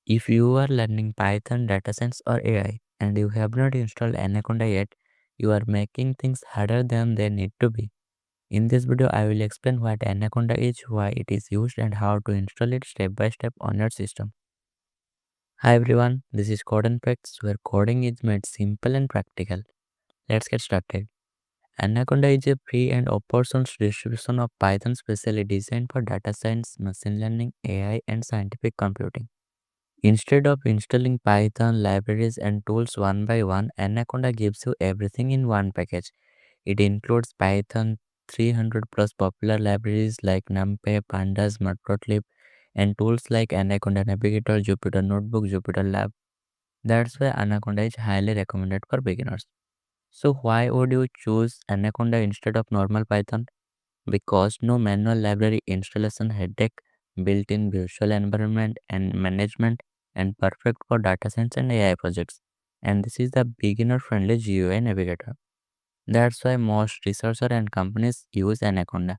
If you are learning Python, data science or AI and you have not installed Anaconda yet, you are making things harder than they need to be. In this video, I will explain what Anaconda is, why it is used and how to install it step by step on your system. Hi everyone, this is CodeNFacts where coding is made simple and practical. Let's get started. Anaconda is a free and open source distribution of Python specially designed for data science, machine learning, AI and scientific computing. Instead of installing Python libraries and tools one by one, Anaconda gives you everything in one package. It includes Python 300 plus popular libraries like NumPy, Pandas, Matplotlib, and tools like Anaconda Navigator, Jupyter Notebook, Jupyter Lab. That's why Anaconda is highly recommended for beginners. So why would you choose Anaconda instead of normal Python? Because no manual library installation headache, built-in visual environment and management, and perfect for data science and AI projects. And this is the beginner-friendly GUI navigator. That's why most researchers and companies use Anaconda.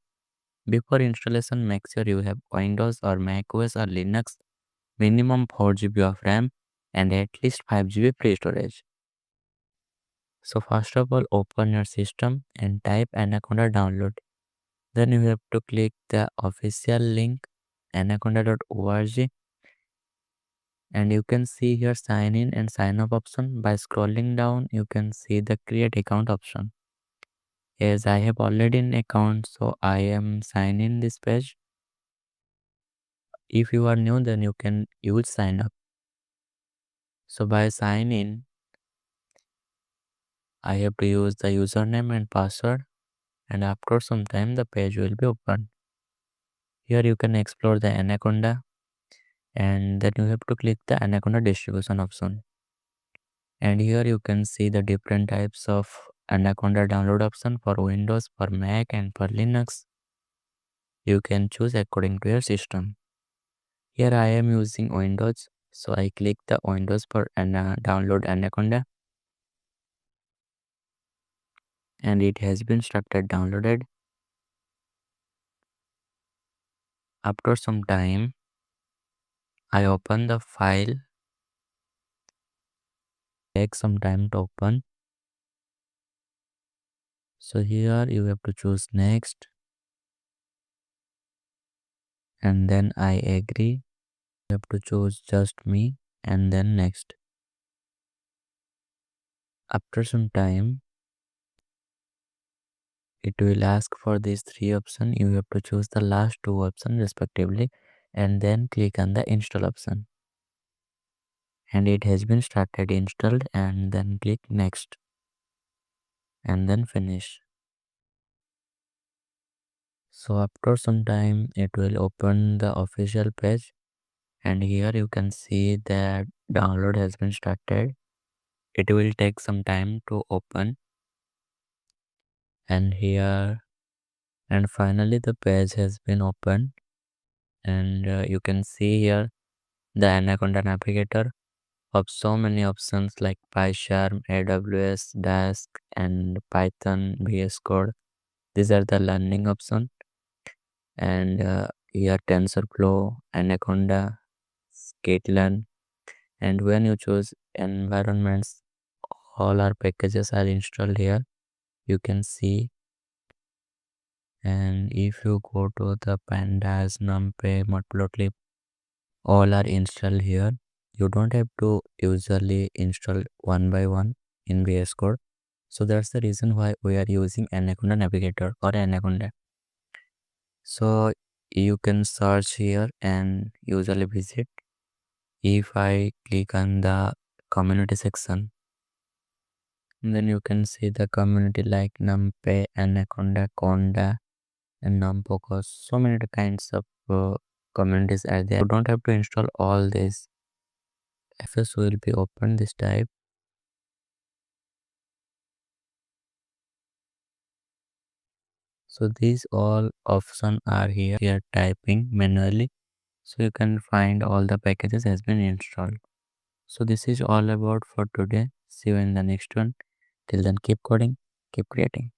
Before installation, make sure you have Windows or Mac OS or Linux, minimum 4 GB of RAM, and at least 5 GB free storage. So first of all, open your system and type Anaconda download. Then you have to click the official link anaconda.org, and you can see here sign in and sign up option. By scrolling down you can see the create account option. As I have already an account, so I am sign in this page. If you are new, then you can use sign up. So by sign in, I have to use the username and password, and after some time the page will be open. Here you can explore the Anaconda, and then you have to click the Anaconda distribution option. And here you can see the different types of Anaconda download option for Windows, for Mac and for Linux. You can choose according to your system. Here I am using Windows, so I click the Windows for download Anaconda, and it has been started downloaded. After some time I open the file. Take some time to open. So here you have to choose next, and then I agree. You have to choose just me and then next. After some time it will ask for these three options. You have to choose the last two options respectively, and then click on the install option. And it has been started installed, and then click next and then finish. So after some time it will open the official page, and here you can see that download has been started. It will take some time to open, and here and finally the page has been opened, and you can see here the Anaconda Navigator of so many options like PyCharm, AWS, Dask, and Python, VS Code. These are the learning option, and here TensorFlow, Anaconda, Sklearn, and when you choose environments, all our packages are installed here. You can see, and if you go to the Pandas, NumPy, Matplotlib, all are installed here. You don't have to usually install one by one in VS Code. So that's the reason why we are using Anaconda Navigator or Anaconda. So you can search here and usually visit. If I click on the community section, then you can see the community like NumPy, Anaconda, Conda, and NumPocus. So many kinds of communities are there. You don't have to install all this. FS will be open this type. So these all options are here typing manually, so you can find all the packages has been installed. So this is all about for today. See you in the next one. Till then, keep coding, keep creating.